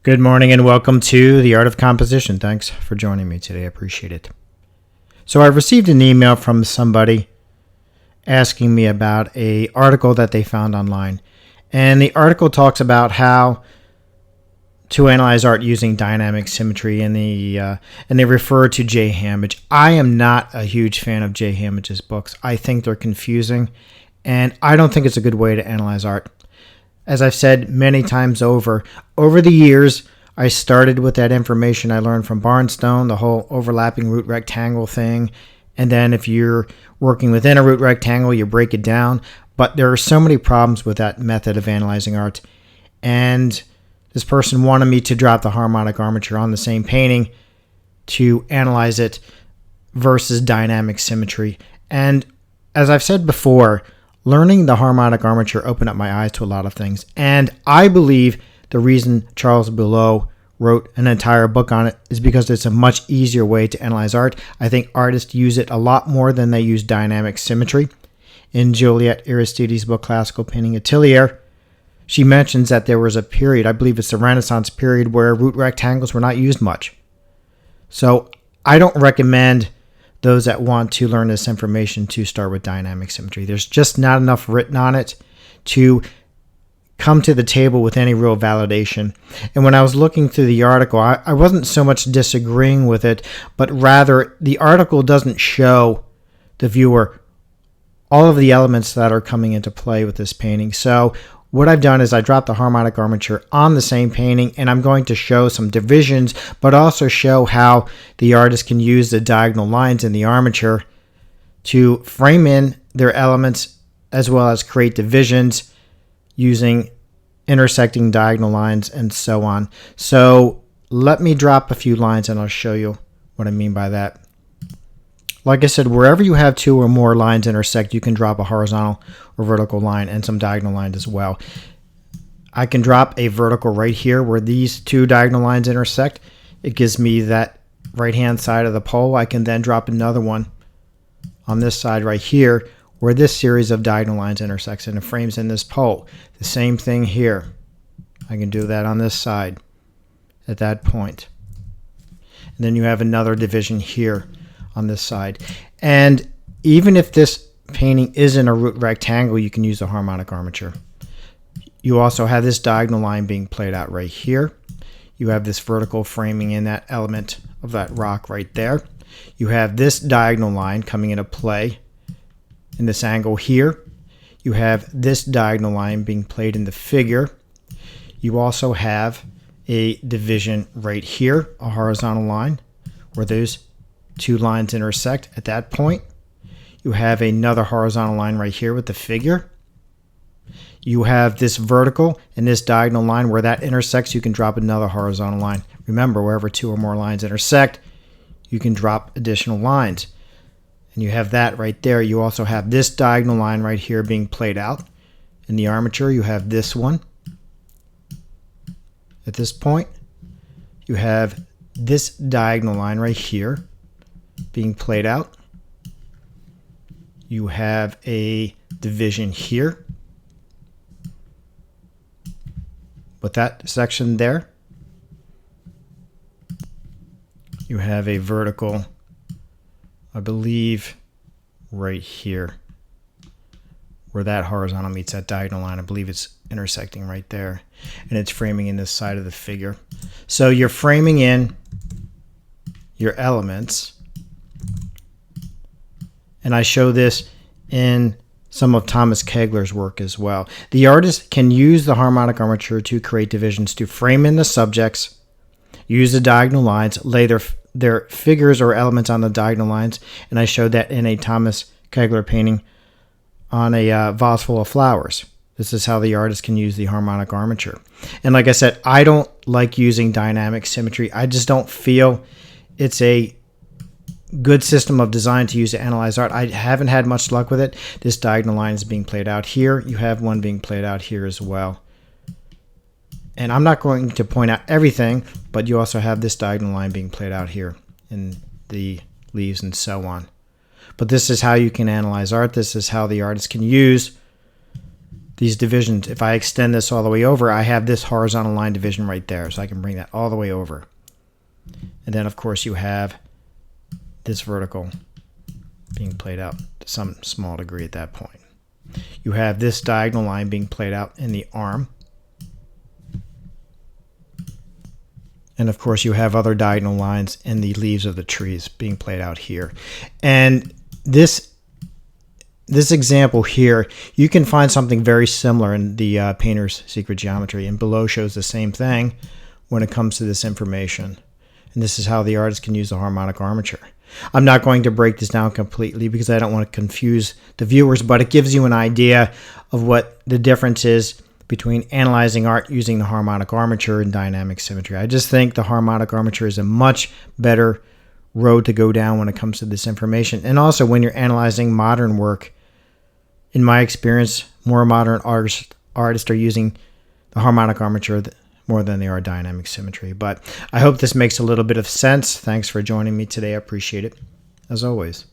Good morning and welcome to The Art of Composition. Thanks for joining me today. I appreciate it. So I received an email from somebody asking me about an article that they found online. And the article talks about how to analyze art using dynamic symmetry, and they refer to J. Hamage. I am not a huge fan of J. Hamage's books. I think they're confusing, and I don't think it's a good way to analyze art. As I've said many times over the years, I started with that information I learned from Barnstone, the whole overlapping root rectangle thing. And then if you're working within a root rectangle, you break it down. But there are so many problems with that method of analyzing art. And this person wanted me to drop the harmonic armature on the same painting to analyze it versus dynamic symmetry. And as I've said before, learning the harmonic armature opened up my eyes to a lot of things. And I believe the reason Charles Boileau wrote an entire book on it is because it's a much easier way to analyze art. I think artists use it a lot more than they use dynamic symmetry. In Juliette Aristide's book, Classical Painting Atelier, she mentions that there was a period, I believe it's the Renaissance period, where root rectangles were not used much. So I don't recommend those that want to learn this information to start with dynamic symmetry. There's just not enough written on it to come to the table with any real validation. And when I was looking through the article, I wasn't so much disagreeing with it, but rather the article doesn't show the viewer all of the elements that are coming into play with this painting. So what I've done is I dropped the harmonic armature on the same painting, and I'm going to show some divisions, but also show how the artist can use the diagonal lines in the armature to frame in their elements as well as create divisions using intersecting diagonal lines and so on. So let me drop a few lines and I'll show you what I mean by that. Like I said, wherever you have two or more lines intersect, you can drop a horizontal or vertical line and some diagonal lines as well. I can drop a vertical right here where these two diagonal lines intersect. It gives me that right-hand side of the pole. I can then drop another one on this side right here where this series of diagonal lines intersects and it frames in this pole. The same thing here. I can do that on this side at that point. And then you have another division here on this side. And even if this painting isn't a root rectangle, you can use a harmonic armature. You also have this diagonal line being played out right here. You have this vertical framing in that element of that rock right there. You have this diagonal line coming into play in this angle here. You have this diagonal line being played in the figure. You also have a division right here, a horizontal line where those two lines intersect at that point. You have another horizontal line right here with the figure. You have this vertical and this diagonal line where that intersects. You can drop another horizontal line. Remember, wherever two or more lines intersect, you can drop additional lines. And you have that right there. You also have this diagonal line right here being played out. In the armature, you have this one. At this point, you have this diagonal line right here being played out. You have a division here with that section there. You have a vertical, I believe, right here where that horizontal meets that diagonal line. I believe it's intersecting right there, and it's framing in this side of the figure. So you're framing in your elements. And I show this in some of Thomas Kegler's work as well. The artist can use the harmonic armature to create divisions to frame in the subjects, use the diagonal lines, lay their figures or elements on the diagonal lines. And I showed that in a Thomas Kegler painting on a vase full of flowers. This is how the artist can use the harmonic armature. And like I said, I don't like using dynamic symmetry. I just don't feel it's a good system of design to use to analyze art. I haven't had much luck with it. This diagonal line is being played out here. You have one being played out here as well. And I'm not going to point out everything, but you also have this diagonal line being played out here in the leaves and so on. But this is how you can analyze art. This is how the artist can use these divisions. If I extend this all the way over, I have this horizontal line division right there. So I can bring that all the way over. And then, of course, you have this vertical being played out to some small degree at that point. You have this diagonal line being played out in the arm. And of course, you have other diagonal lines in the leaves of the trees being played out here. And this example here, you can find something very similar in the Painter's Secret Geometry. And below shows the same thing when it comes to this information. And this is how the artist can use the harmonic armature. I'm not going to break this down completely because I don't want to confuse the viewers, but it gives you an idea of what the difference is between analyzing art using the harmonic armature and dynamic symmetry. I just think the harmonic armature is a much better road to go down when it comes to this information. And also when you're analyzing modern work, in my experience, more modern artists are using the harmonic armature more than they are dynamic symmetry. But I hope this makes a little bit of sense. Thanks for joining me today. I appreciate it, as always.